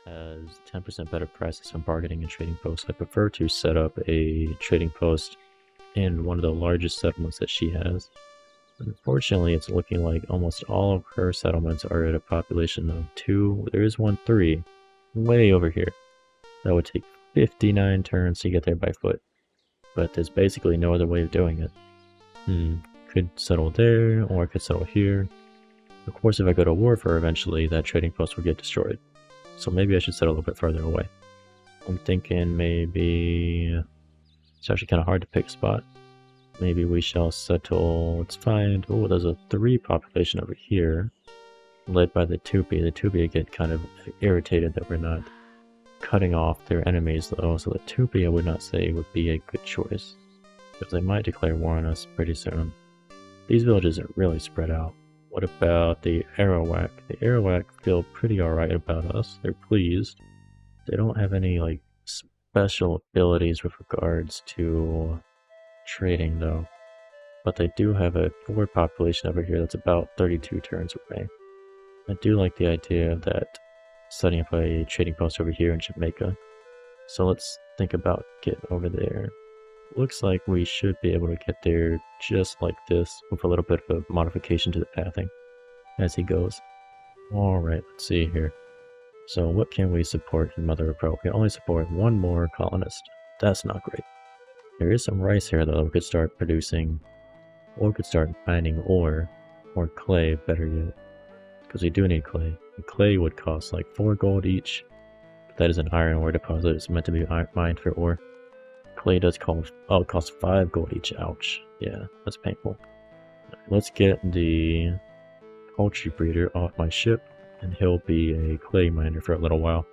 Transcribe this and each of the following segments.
has 10% better prices from bargaining and trading posts. I prefer to set up a trading post in one of the largest settlements that she has. Unfortunately, it's looking like almost all of her settlements are at a population of 2. There is one 3, way over here. That would take 59 turns to get there by foot. But there's basically no other way of doing it. Could settle there, or I could settle here. Of course, if I go to war for her eventually, that trading post will get destroyed. So maybe I should settle a little bit further away. I'm thinking maybe... It's actually kind of hard to pick a spot. Maybe we shall settle... Let's find... Oh, there's a 3 population over here, led by the Tupi. The Tupi get kind of irritated that we're not cutting off their enemies, though, so the Tupi I would not say would be a good choice, because they might declare war on us pretty soon. These villages are really spread out. What about the Arawak? The Arawak feel pretty alright about us. They're pleased. They don't have any, like, special abilities with regards to trading, though. But they do have a 4 population over here that's about 32 turns away. I do like the idea of that setting up a trading post over here in Jamaica. So let's think about getting over there. Looks like we should be able to get there just like this, with a little bit of a modification to the pathing as he goes. Alright, let's see here. So what can we support in Mother of Pearl? We can only support 1 more colonist. That's not great. There is some rice here though we could start producing, or we could start mining ore, or clay, better yet. Because we do need clay. And clay would cost like 4 gold each. But that is an iron ore deposit. It's meant to be mined for ore. Clay does cost, oh, it costs 5 gold each. Ouch. Yeah, that's painful. Let's get the poultry breeder off my ship, and he'll be a clay miner for a little while.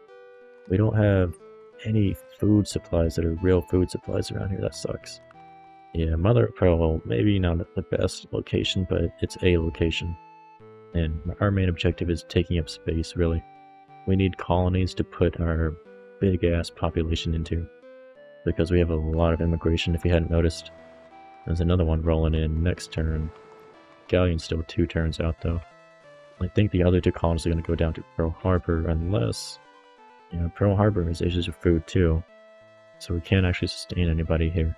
We don't have any food supplies that are real food supplies around here. That sucks. Yeah, Mother of Pearl, maybe not the best location, but it's a location. And our main objective is taking up space, really. We need colonies to put our big-ass population into, because we have a lot of immigration, if you hadn't noticed. There's another one rolling in next turn. Galleon's still 2 turns out, though. I think the other 2 colonies are going to go down to Pearl Harbor, unless... Yeah, Pearl Harbor has issues with food, too. So we can't actually sustain anybody here.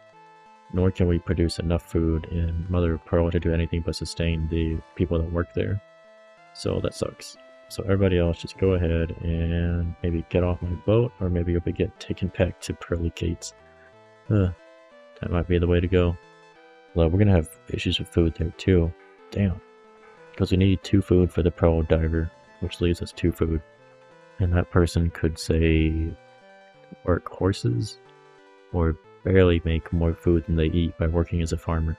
Nor can we produce enough food in Mother of Pearl to do anything but sustain the people that work there. So that sucks. So everybody else just go ahead and maybe get off my boat, or maybe you'll be get taken back to Pearly Gates. That might be the way to go. Well, we're gonna have issues with food there too. Damn. Because we need 2 food for the Pearl Diver, which leaves us 2 food. And that person could say work horses, or barely make more food than they eat by working as a farmer.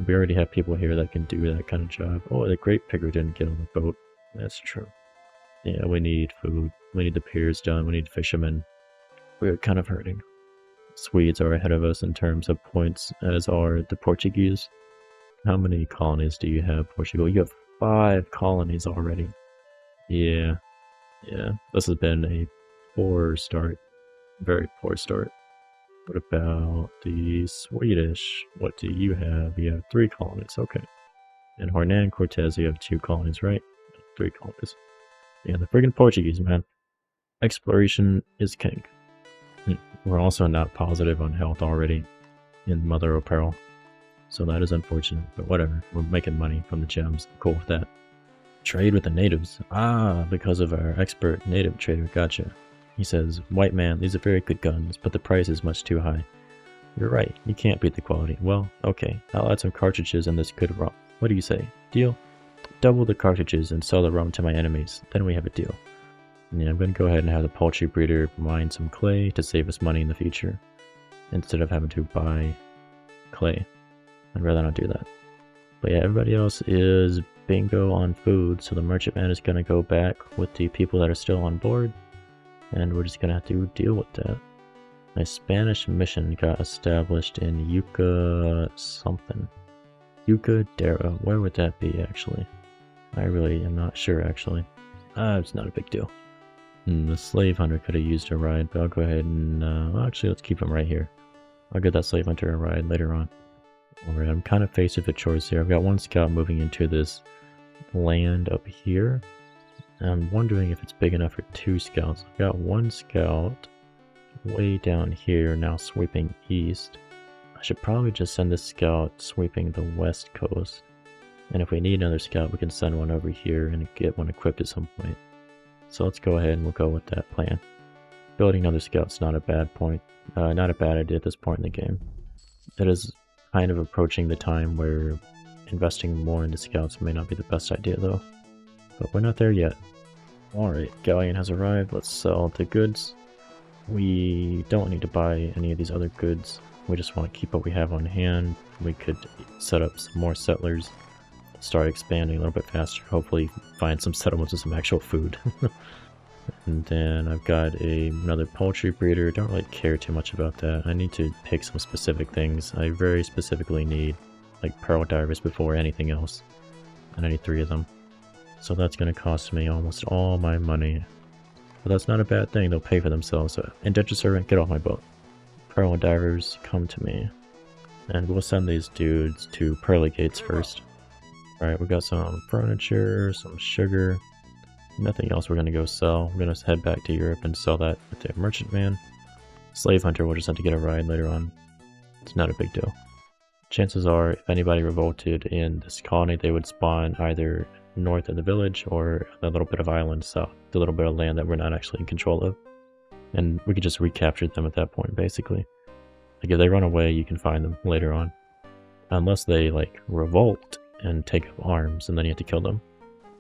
We already have people here that can do that kind of job. Oh, the grape picker didn't get on the boat. That's true. Yeah, we need food. We need the piers done. We need fishermen. We're kind of hurting. Swedes are ahead of us in terms of points, as are the Portuguese. How many colonies do you have, Portugal? You have 5 colonies already. Yeah. This has been a poor start. Very poor start. What about the Swedish? What do you have? You have 3 colonies, okay. And Hernan Cortez, you have 2 colonies, right? 3 colonies. Yeah, the friggin' Portuguese, man. Exploration is king. We're also not positive on health already in Mother of Pearl. So that is unfortunate, but whatever. We're making money from the gems. Cool with that. Trade with the natives. Ah, because of our expert native trader. Gotcha. He says, "White man, these are very good guns, but the price is much too high." You're right, you can't beat the quality. Well, okay, I'll add some cartridges in this good rum. What do you say? Deal? Double the cartridges and sell the rum to my enemies. Then we have a deal. Yeah, I'm going to go ahead and have the poultry breeder mine some clay to save us money in the future, instead of having to buy clay. I'd rather not do that. But yeah, everybody else is bingo on food, so the merchantman is going to go back with the people that are still on board, and we're just going to have to deal with that. A Spanish mission got established in Yuca something. Yuca Dera. Where would that be, actually? I really am not sure, actually. It's not a big deal. The slave hunter could have used a ride, but I'll go ahead and... actually, let's keep him right here. I'll get that slave hunter a ride later on. Alright, I'm kind of faced with a choice here. I've got one scout moving into this land up here. I'm wondering if it's big enough for 2 scouts. I've got 1 scout way down here now sweeping east. I should probably just send this scout sweeping the west coast. And if we need another scout, we can send one over here and get one equipped at some point. So let's go ahead and we'll go with that plan. Building another scout's not a bad idea at this point in the game. It is kind of approaching the time where investing more into scouts may not be the best idea though. But we're not there yet. Alright, galleon has arrived. Let's sell the goods. We don't need to buy any of these other goods. We just want to keep what we have on hand. We could set up some more settlers, start expanding a little bit faster, hopefully find some settlements with some actual food. And then I've got another poultry breeder. Don't really care too much about that. I need to pick some specific things. I very specifically need like pearl divers before anything else. And I need 3 of them. So that's going to cost me almost all my money. But that's not a bad thing, they'll pay for themselves. So, indentured servant, get off my boat. Pearl divers, come to me. And we'll send these dudes to pearly gates first. Alright, we got some furniture, some sugar. Nothing else we're going to go sell. We're going to head back to Europe and sell that with the merchantman. Slave hunter, we'll just have to get a ride later on. It's not a big deal. Chances are, if anybody revolted in this colony, they would spawn either north of the village or a little bit of island south, the little bit of land that we're not actually in control of. And we could just recapture them at that point, basically. Like if they run away, you can find them later on. Unless they like revolt and take up arms, and then you have to kill them.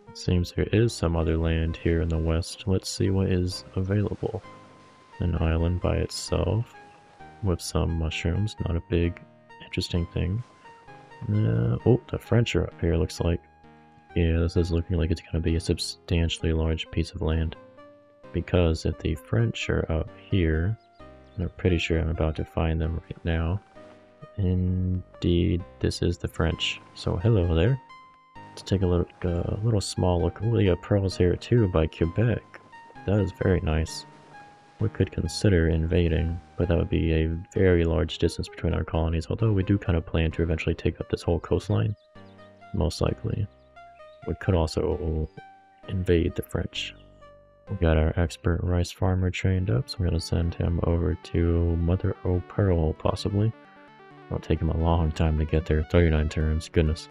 It seems there is some other land here in the west. Let's see what is available. An island by itself with some mushrooms, not a big interesting thing. Oh, the French are up here, looks like. Yeah, this is looking like it's going to be a substantially large piece of land. Because if the French are up here, and I'm pretty sure I'm about to find them right now. Indeed, this is the French. So hello there. Let's take a little small look. Oh, they got pearls here too by Quebec. That is very nice. We could consider invading, but that would be a very large distance between our colonies, although we do kind of plan to eventually take up this whole coastline. Most likely. We could also invade the French. We got our expert rice farmer trained up, so we're going to send him over to Mother O' Pearl, possibly. It'll take him a long time to get there. 39 turns, goodness.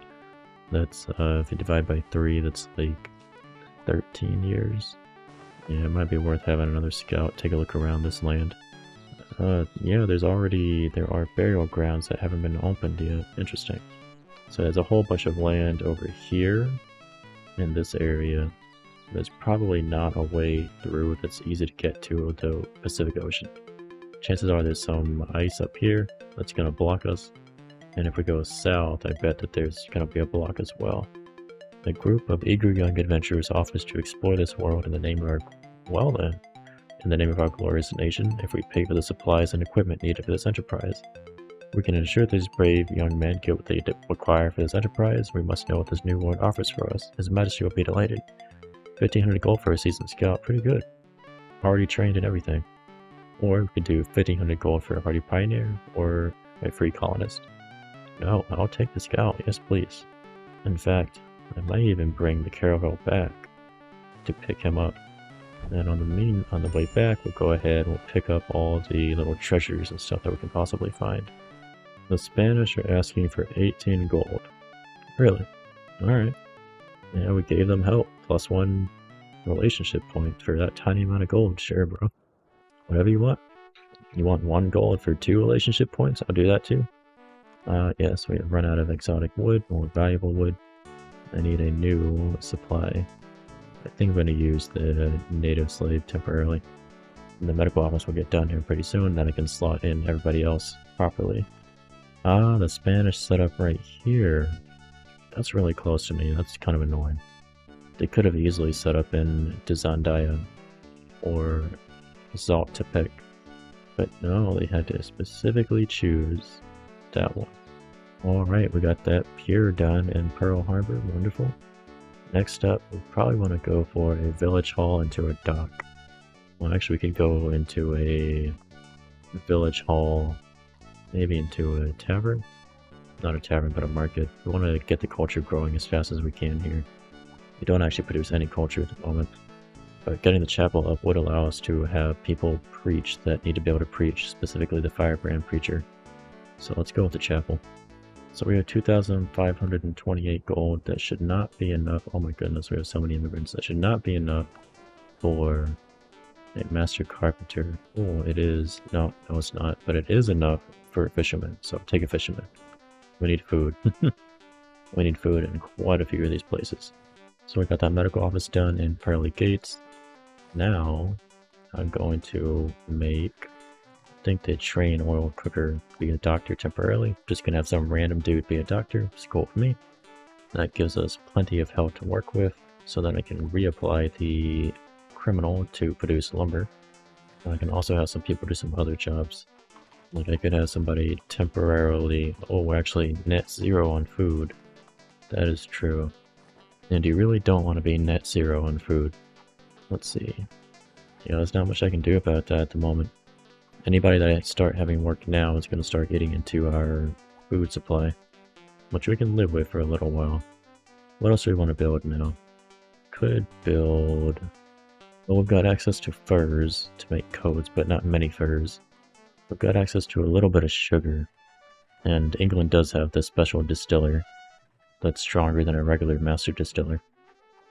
That's, if you divide by 3, that's like 13 years. Yeah, it might be worth having another scout take a look around this land. Yeah, there are burial grounds that haven't been opened yet. Interesting. So there's a whole bunch of land over here in this area. There's probably not a way through that's easy to get to the Pacific Ocean. Chances are there's some ice up here that's going to block us. And if we go south, I bet that there's going to be a block as well. A group of eager young adventurers offers to explore this world in the name of our glorious nation, if we pay for the supplies and equipment needed for this enterprise. We can ensure these brave young men get what they require for this enterprise. We must know what this new world offers for us. His Majesty will be delighted. 1,500 gold for a seasoned scout, pretty good. Already trained and everything. Or we could do 1,500 gold for a hardy pioneer, or a free colonist. No, I'll take the scout, yes please. In fact, I might even bring the caravel back to pick him up. And on the way back, we'll go ahead and we'll pick up all the little treasures and stuff that we can possibly find. The Spanish are asking for 18 gold. Really? Alright. Yeah, we gave them help, plus 1 relationship point for that tiny amount of gold. Sure, bro. Whatever you want. You want 1 gold for 2 relationship points? I'll do that too. Yes, we have run out of exotic wood, more valuable wood. I need a new supply. I think I'm going to use the native slave temporarily. And the medical office will get done here pretty soon, then I can slot in everybody else properly. Ah, the Spanish set up right here. That's really close to me, that's kind of annoying. They could have easily set up in Dizandaya or Zaltepec, but no, they had to specifically choose that one. Alright, we got that pier done in Pearl Harbor, wonderful. Next up, we probably want to go for a village hall into a dock. Well, actually we could go into a village hall, maybe into a tavern? Not a tavern, but a market. We want to get the culture growing as fast as we can here. We don't actually produce any culture at the moment. But getting the chapel up would allow us to have people preach that need to be able to preach, specifically the firebrand preacher. So let's go with the chapel. So we have 2,528 gold. That should not be enough. Oh my goodness, we have so many immigrants. That should not be enough for a master carpenter. Oh, it is. No, it's not. But it is enough for a fisherman. So take a fisherman. We need food. We need food in quite a few of these places. So we got that medical office done in Pearly Gates. Now, I'm going to make, I think, the train oil cooker be a doctor temporarily. Just gonna have some random dude be a doctor. It's cool for me. That gives us plenty of help to work with, so that I can reapply the criminal to produce lumber. And I can also have some people do some other jobs. Like I could have somebody temporarily, oh, we're actually net zero on food. That is true. And you really don't want to be net zero on food. Let's see. Yeah, there's not much I can do about that at the moment. Anybody that I start having work now is going to start getting into our food supply, which we can live with for a little while. What else do we want to build now? Could build... Well, we've got access to furs to make coats, but not many furs. We've got access to a little bit of sugar. And England does have this special distiller that's stronger than a regular master distiller.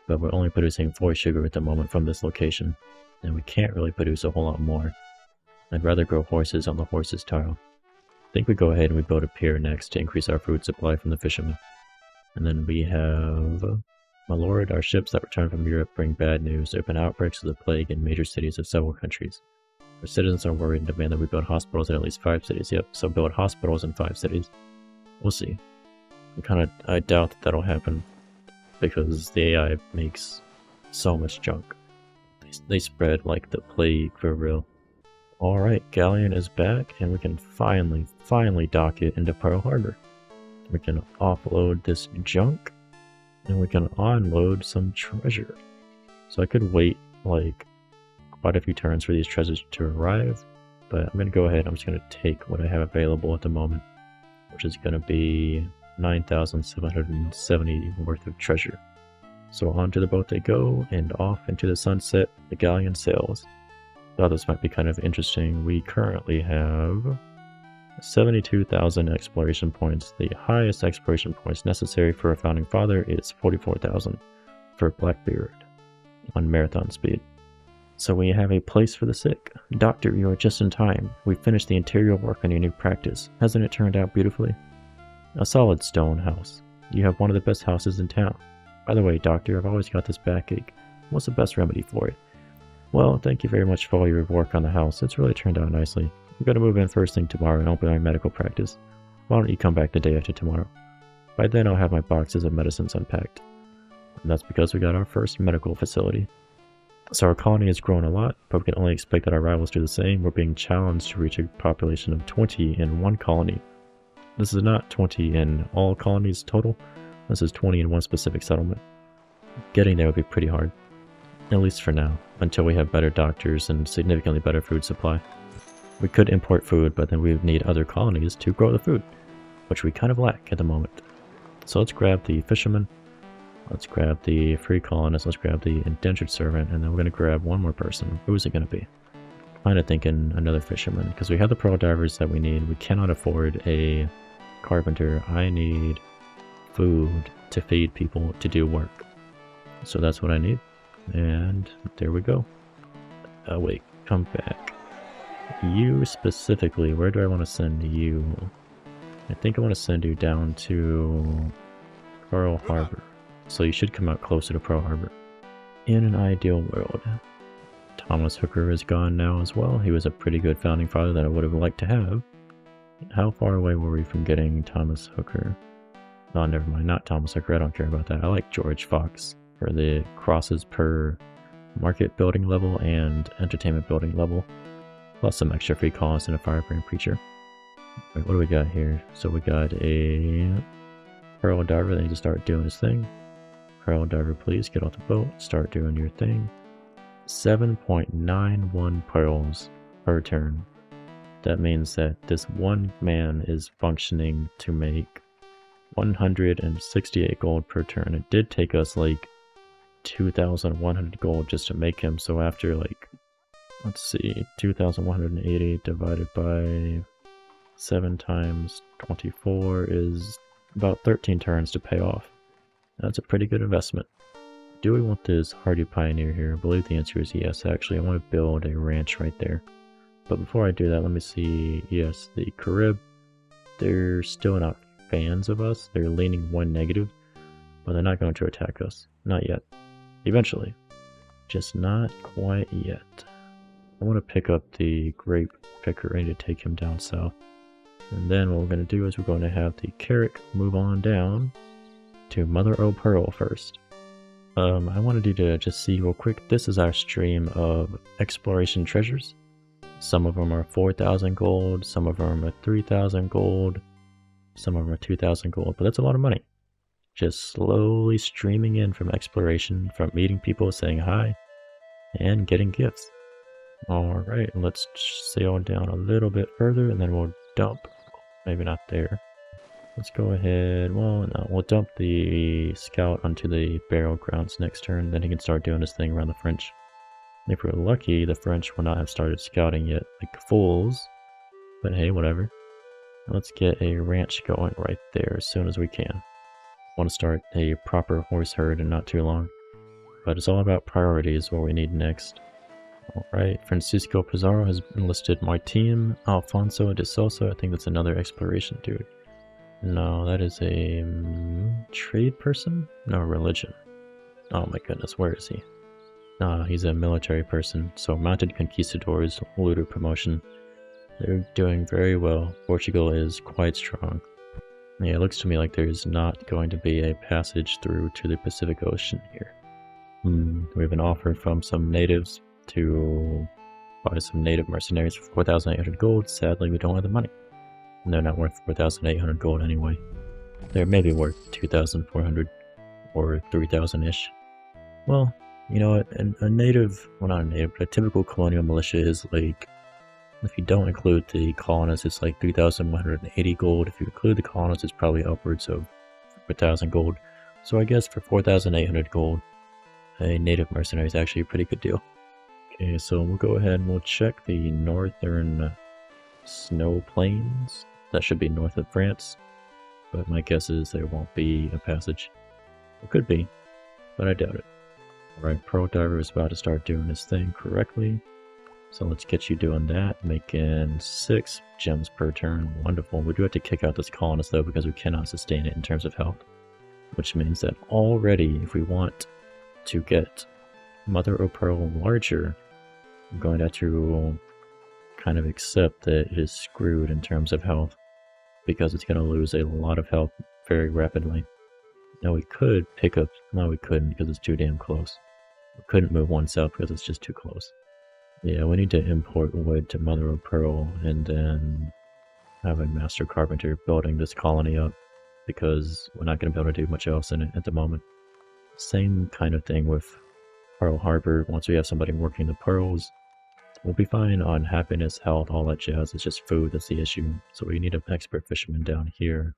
But we're only producing 4 sugar at the moment from this location, and we can't really produce a whole lot more. I'd rather grow horses on the horses tile. I think we go ahead and we build a pier next to increase our food supply from the fishermen. And then we have... My lord, our ships that return from Europe bring bad news. There have been outbreaks of the plague in major cities of several countries. Our citizens are worried and demand that we build hospitals in at least 5 cities. Yep, so build hospitals in 5 cities. We'll see. I doubt that that'll happen, because the AI makes so much junk. They spread like the plague for real. Alright, Galleon is back, and we can finally dock it into Pearl Harbor. We can offload this junk, and we can unload some treasure. So I could wait, like, quite a few turns for these treasures to arrive, but I'm going to go ahead, I'm just going to take what I have available at the moment, which is going to be 9,770 worth of treasure. So onto the boat they go, and off into the sunset the galleon sails. Thought this might be kind of interesting. We currently have 72,000 exploration points. The highest exploration points necessary for a founding father is 44,000 for Blackbeard on marathon speed. So we have a place for the sick. Doctor, you are just in time. We've finished the interior work on your new practice. Hasn't it turned out beautifully? A solid stone house. You have one of the best houses in town. By the way, doctor, I've always got this backache. What's the best remedy for it? Well, thank you very much for all your work on the house. It's really turned out nicely. I'm going to move in first thing tomorrow and open my medical practice. Why don't you come back the day after tomorrow? By then I'll have my boxes of medicines unpacked. And that's because we got our first medical facility. So our colony has grown a lot, but we can only expect that our rivals do the same. We're being challenged to reach a population of 20 in one colony. This is not 20 in all colonies total. This is 20 in one specific settlement. Getting there would be pretty hard. At least for now, until we have better doctors and significantly better food supply. We could import food, but then we would need other colonies to grow the food, which we kind of lack at the moment. So let's grab the fisherman, let's grab the free colonist, let's grab the indentured servant, and then we're going to grab one more person. Who is it going to be? Kind of thinking another fisherman, because we have the pearl divers that we need. We cannot afford a carpenter. I need food to feed people to do work. So that's what I need. And there we go. Oh wait, come back. You specifically, where do I want to send you? I think I want to send you down to Pearl Harbor. So you should come out closer to Pearl Harbor. In an ideal world. Thomas Hooker is gone now as well. He was a pretty good founding father that I would have liked to have. How far away were we from getting Thomas Hooker? Oh, never mind, not Thomas Hooker, I don't care about that. I like George Fox for the crosses per market building level and entertainment building level. Plus some extra free colonists and a firebrand preacher. Right, what do we got here? So we got a pearl diver that needs to start doing his thing. Pearl diver, please get off the boat, start doing your thing. 7.91 pearls per turn. That means that this one man is functioning to make 168 gold per turn. It did take us like 2,100 gold just to make him. So after, like, let's see, 2,180 divided by 7 times 24 is about 13 turns to pay off. That's a pretty good investment. Do we want this hardy pioneer here? I believe the answer is yes, actually. I want to build a ranch right there. But before I do that, let me see. Yes, the Carib, they're still not fans of us. They're leaning 1 negative, but they're not going to attack us. Not yet. Eventually. Just not quite yet. I want to pick up the grape picker. I need to take him down south. And then what we're going to do is we're going to have the Carrick move on down to Mother o' Pearl first. I wanted you to just see real quick, this is our stream of exploration treasures. Some of them are 4,000 gold, some of them are 3,000 gold, some of them are 2,000 gold, but that's a lot of money. Just slowly streaming in from exploration, from meeting people, saying hi, and getting gifts. Alright, let's sail down a little bit further and then we'll dump. Maybe not there. Let's go ahead, well, no, we'll dump the scout onto the burial grounds next turn, then he can start doing his thing around the French. If we're lucky, the French will not have started scouting yet, like fools. But hey, whatever. Let's get a ranch going right there as soon as we can. I want to start a proper horse herd in not too long. But it's all about priorities, what we need next. Alright, Francisco Pizarro has enlisted Martin Alfonso de Sosa. I think that's another exploration dude. No, that is a trade person? No, religion. Oh my goodness, where is he? He's a military person. So mounted conquistadors, looter promotion. They're doing very well. Portugal is quite strong. Yeah, it looks to me like there's not going to be a passage through to the Pacific Ocean here. We have an offer from some natives to buy some native mercenaries for 4,800 gold. Sadly, we don't have the money. And they're not worth 4,800 gold anyway. They're maybe worth 2,400 or 3,000-ish. Well, you know what, a native, well not a native, but a typical colonial militia is like, if you don't include the colonists, it's like 3,180 gold. If you include the colonists, it's probably upwards of 4,000 gold. So I guess for 4,800 gold, a native mercenary is actually a pretty good deal. Okay, so we'll go ahead and we'll check the northern snow plains. That should be north of France, but my guess is there won't be a passage. It could be, but I doubt it. Alright, Pearl Diver is about to start doing his thing correctly. So let's get you doing that, making 6 gems per turn. Wonderful. We do have to kick out this colonist though because we cannot sustain it in terms of health. Which means that already, if we want to get Mother o' Pearl larger, I'm going to have to kind of accept that it is screwed in terms of health, because it's going to lose a lot of health very rapidly. Now we could pick up, no we couldn't because it's too damn close. We couldn't move one south because it's just too close. Yeah, we need to import wood to Mother o' Pearl and then have a master carpenter building this colony up, because we're not going to be able to do much else in it at the moment. Same kind of thing with Pearl Harbor. Once we have somebody working the pearls, we'll be fine on happiness, health, all that jazz. It's just food that's the issue. So we need an expert fisherman down here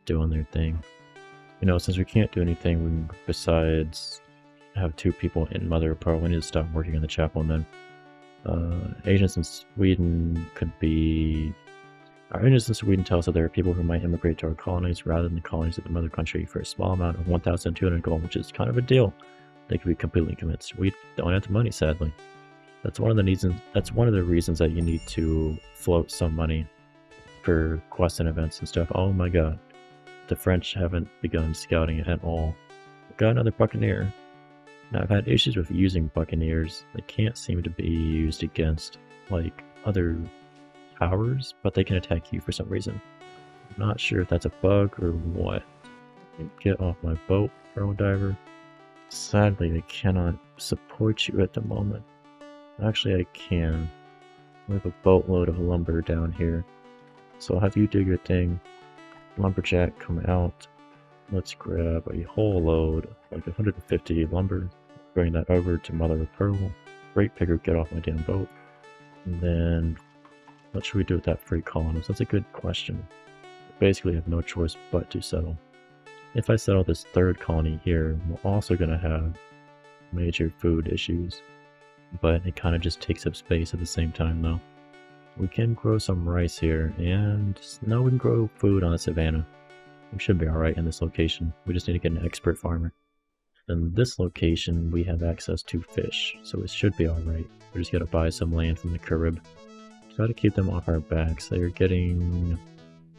doing their thing. You know, since we can't do anything besides have 2 people in Mother of Pearl, we need to stop working on the chapel. And then agents in Sweden could be... Our agents in Sweden tell us that there are people who might immigrate to our colonies rather than the colonies of the mother country for a small amount of 1,200 gold, which is kind of a deal. They could be completely convinced. We don't have the money, sadly. That's one of the reasons. That's one of the reasons that you need to float some money for quests and events and stuff. Oh my god, the French haven't begun scouting at all. Got another buccaneer. Now I've had issues with using buccaneers. They can't seem to be used against like other powers, but they can attack you for some reason. I'm not sure if that's a bug or what. Get off my boat, Pearl Diver. Sadly, I cannot support you at the moment. Actually, I can. We have a boatload of lumber down here. So I'll have you do your thing. Lumberjack, come out. Let's grab a whole load, like 150 lumber. Bring that over to Mother of Pearl. Great picker, get off my damn boat. And then, what should we do with that freight colonist? That's a good question. Basically, I have no choice but to settle. If I settle this 3rd colony here, we're also going to have major food issues, but it kind of just takes up space at the same time though. We can grow some rice here, and now we can grow food on the savannah. We should be alright in this location. We just need to get an expert farmer. In this location, we have access to fish, so it should be alright. We just gotta buy some land from the Carib. Try to keep them off our backs. They are getting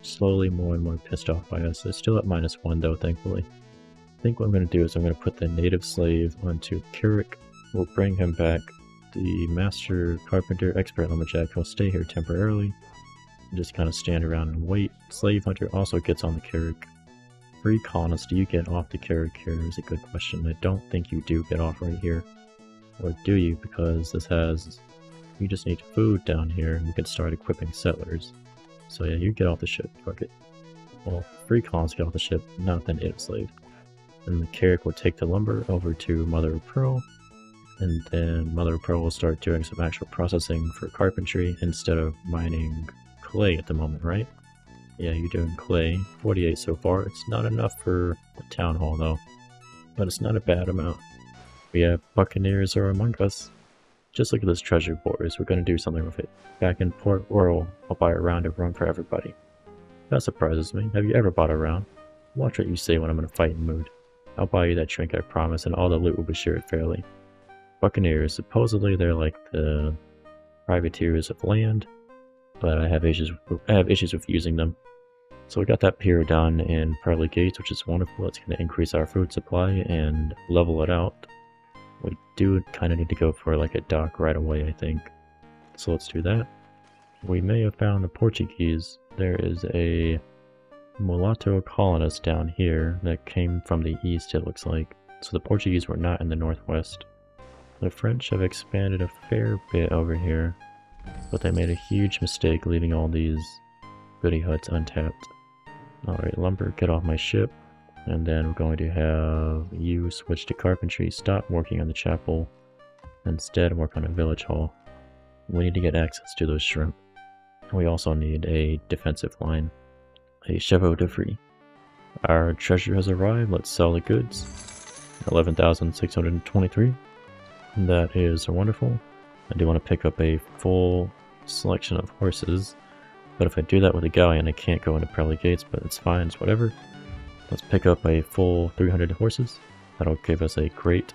slowly more and more pissed off by us. They're still at -1 though, thankfully. I think what I'm going to do is I'm going to put the native slave onto Carrick. We'll bring him back. The master carpenter expert lumberjack will stay here temporarily. And just kind of stand around and wait. Slave hunter also gets on the Carrick. Free colonist, do you get off the Carrick here is a good question. I don't think you do get off right here. Or do you? Because this has... You just need food down here and we can start equipping settlers. So yeah, you get off the ship, fuck it. Well, free colonists get off the ship, not the native slave. And the Carrick will take the lumber over to Mother of Pearl, and then Mother of Pearl will start doing some actual processing for carpentry instead of mining clay at the moment, right? Yeah, you're doing clay. 48 so far. It's not enough for the town hall though, but it's not a bad amount. We have buccaneers are among us. Just look at this treasure, boys. We're going to do something with it. Back in Port Royal, I'll buy a round of rum for everybody. That surprises me. Have you ever bought a round? Watch what you say when I'm in a fighting mood. I'll buy you that drink, I promise, and all the loot will be shared fairly. Buccaneers, supposedly they're like the privateers of land, but I have issues with using them. So we got that pier done in Pearly Gates, which is wonderful. It's going to increase our food supply and level it out. We do kind of need to go for like a dock right away, I think. So let's do that. We may have found the Portuguese. There is a mulatto colonist down here that came from the east, it looks like. So the Portuguese were not in the northwest. The French have expanded a fair bit over here, but they made a huge mistake leaving all these goody huts untapped. Alright, lumber, get off my ship. And then we're going to have you switch to carpentry, stop working on the chapel, instead work on a village hall. We need to get access to those shrimp. We also need a defensive line, a chevaux de frise. Our treasure has arrived, let's sell the goods. 11,623. That is wonderful. I do want to pick up a full selection of horses, but if I do that with a galleon I can't go into Pearly Gates, but it's fine, it's whatever. Let's pick up a full 300 horses. That'll give us a great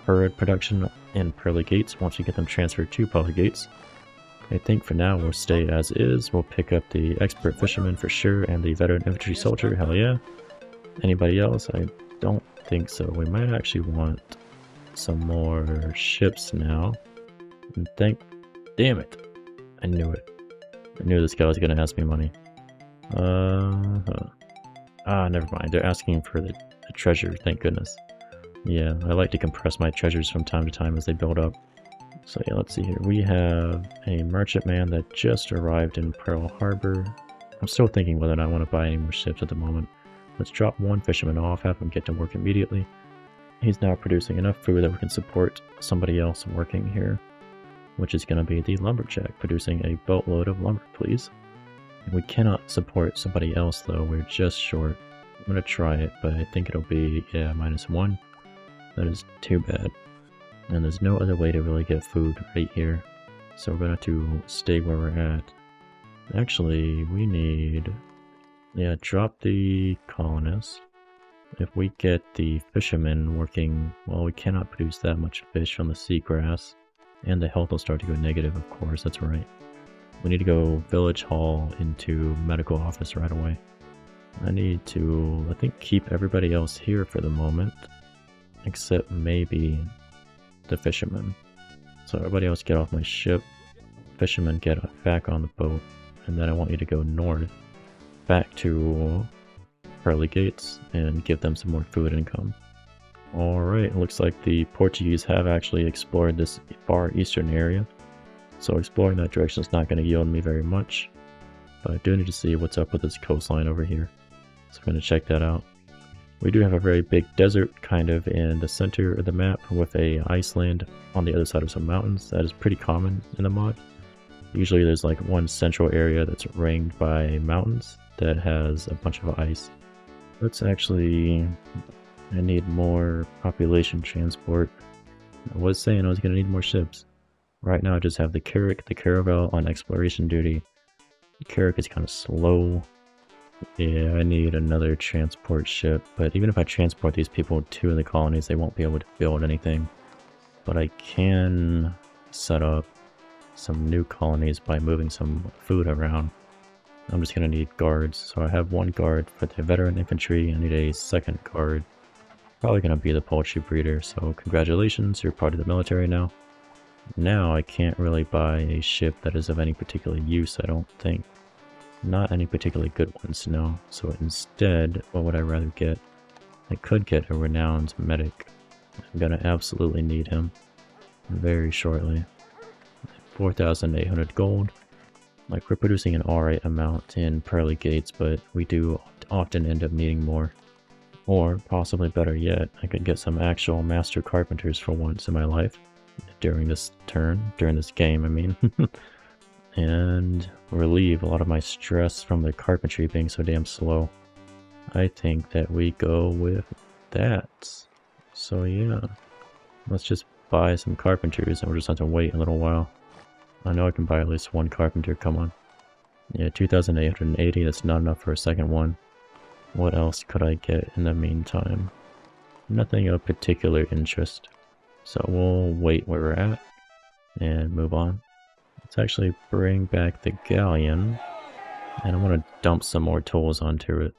herd production in Pearly Gates once we get them transferred to Pearly Gates. I think for now we'll stay as is. We'll pick up the expert fisherman for sure and the veteran infantry soldier, hell yeah. Anybody else? I don't think so. We might actually want some more ships now. And damn it. I knew it. I knew this guy was gonna ask me money. Never mind. They're asking for the treasure, thank goodness. Yeah, I like to compress my treasures from time to time as they build up. So yeah, let's see here. We have a merchantman that just arrived in Pearl Harbor. I'm still thinking whether or not I want to buy any more ships at the moment. Let's drop one fisherman off, have him get to work immediately. He's now producing enough food that we can support somebody else working here, which is going to be the lumberjack, producing a boatload of lumber, please. We cannot support somebody else though, we're just short. I'm going to try it, but I think it'll be, yeah, -1. That is too bad. And there's no other way to really get food right here. So we're going to have to stay where we're at. Actually, we need... Yeah, drop the colonists. If we get the fishermen working, well, we cannot produce that much fish from the seagrass. And the health will start to go negative, of course, that's right. We need to go village hall into medical office right away. I need to, I think, keep everybody else here for the moment. Except maybe the fishermen. So everybody else get off my ship. Fishermen get back on the boat. And then I want you to go north. Back to Pearly Gates and give them some more food income. Alright, looks like the Portuguese have actually explored this far eastern area. So exploring that direction is not going to yield me very much. But I do need to see what's up with this coastline over here. So I'm going to check that out. We do have a very big desert kind of in the center of the map with a iceland on the other side of some mountains. That is pretty common in the mod. Usually there's like one central area that's ringed by mountains that has a bunch of ice. Let's actually... I need more population transport. I was saying I was going to need more ships. Right now I just have the Carrack, the Caravel on exploration duty. The Carrack is kind of slow. Yeah, I need another transport ship, but even if I transport these people to the colonies, they won't be able to build anything. But I can set up some new colonies by moving some food around. I'm just going to need guards, so I have one guard for the veteran infantry. I need a second guard. Probably going to be the poultry breeder, so congratulations, you're part of the military now. Now I can't really buy a ship that is of any particular use, I don't think. Not any particularly good ones, no. So instead, what would I rather get? I could get a renowned medic. I'm gonna absolutely need him very shortly. 4,800 gold. Like, we're producing an alright amount in Pearly Gates, but we do often end up needing more. Or, possibly better yet, I could get some actual master carpenters for once in my life. During this game, I mean. And relieve a lot of my stress from the carpentry being so damn slow. I think that we go with that. So yeah, let's just buy some carpenters and we'll just have to wait a little while. I know I can buy at least one carpenter, come on. Yeah, 2,880, that's not enough for a second one. What else could I get in the meantime? Nothing of particular interest. So we'll wait where we're at and move on. Let's actually bring back the galleon. And I want to dump some more tools onto it.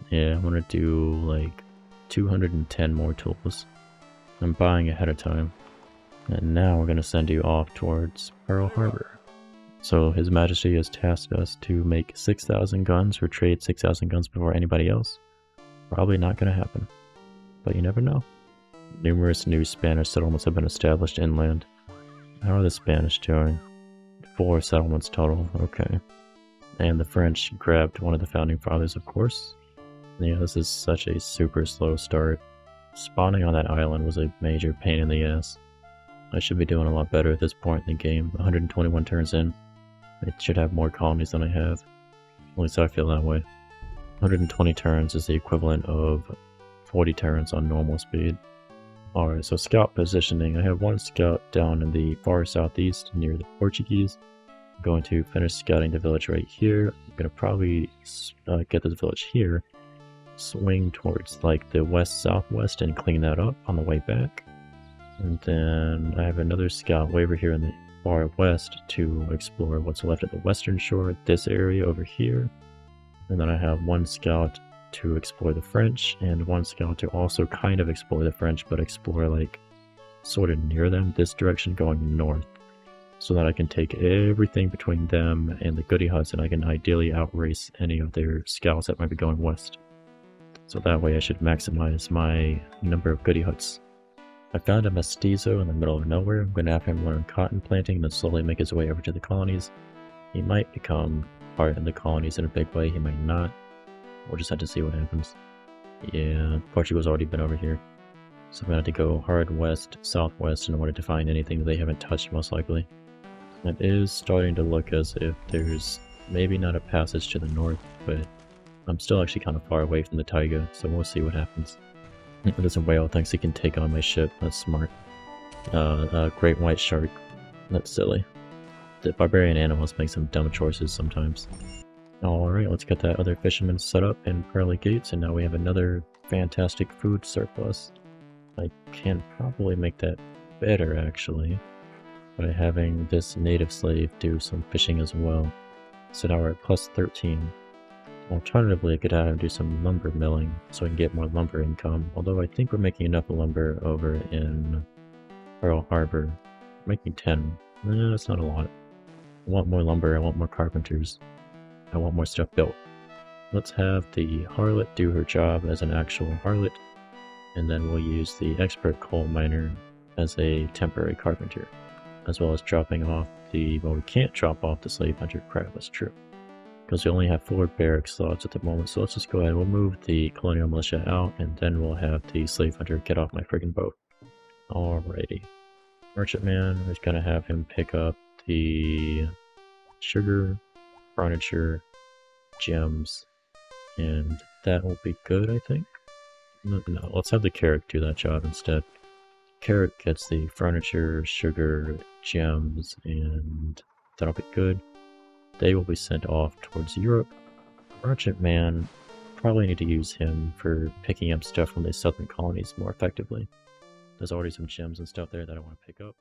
Yeah, I want to do like 210 more tools. I'm buying ahead of time. And now we're going to send you off towards Pearl Harbor. So His Majesty has tasked us to make 6,000 guns or trade 6,000 guns before anybody else. Probably not going to happen. But you never know. Numerous new Spanish settlements have been established inland. How are the Spanish doing? 4 settlements total, okay. And the French grabbed one of the founding fathers, of course. Yeah, this is such a super slow start. Spawning on that island was a major pain in the ass. I should be doing a lot better at this point in the game. 121 turns in. I should have more colonies than I have. At least I feel that way. 120 turns is the equivalent of 40 turns on normal speed. Alright, so scout positioning. I have one scout down in the far southeast near the Portuguese. I'm going to finish scouting the village right here. I'm going to probably get this village here. Swing towards like the west-southwest and clean that up on the way back. And then I have another scout way over here in the far west to explore what's left of the western shore, this area over here. And then I have one scout to explore the French, and one scout to also kind of explore the French, but explore like sort of near them, this direction going north, so that I can take everything between them and the goody huts, and I can ideally outrace any of their scouts that might be going west. So that way I should maximize my number of goody huts. I found a mestizo in the middle of nowhere. I'm going to have him learn cotton planting, then slowly make his way over to the colonies. He might become part of the colonies in a big way, he might not. We'll just have to see what happens. Yeah, Portugal's already been over here. So I'm going to have to go hard west, southwest in order to find anything that they haven't touched, most likely. It is starting to look as if there's maybe not a passage to the north, but I'm still actually kind of far away from the taiga, so we'll see what happens. There's a whale thinks he can take on my ship, that's smart. A great white shark, that's silly. The barbarian animals make some dumb choices sometimes. Alright, let's get that other fisherman set up in Pearly Gates, and now we have another fantastic food surplus. I can probably make that better, actually, by having this native slave do some fishing as well. So now we're at plus 13. Alternatively, I could have him do some lumber milling, so I can get more lumber income, although I think we're making enough lumber over in Pearl Harbor. Making 10. That's not a lot. I want more lumber, I want more carpenters. I want more stuff built. Let's have the harlot do her job as an actual harlot, and then we'll use the expert coal miner as a temporary carpenter, as well as dropping off the, well, we can't drop off the slave hunter, crap, that's true, because we only have 4 barrack slots at the moment. So let's just go ahead, we'll move the colonial militia out, and then we'll have the slave hunter get off my friggin' boat. Alrighty. Merchantman, we're gonna have him pick up the sugar, furniture, gems, and that will be good, I think. No, let's have the Carrack do that job instead. Carrot gets the furniture, sugar, gems, and that'll be good. They will be sent off towards Europe. Merchant Man, probably need to use him for picking up stuff from the southern colonies more effectively. There's already some gems and stuff there that I want to pick up.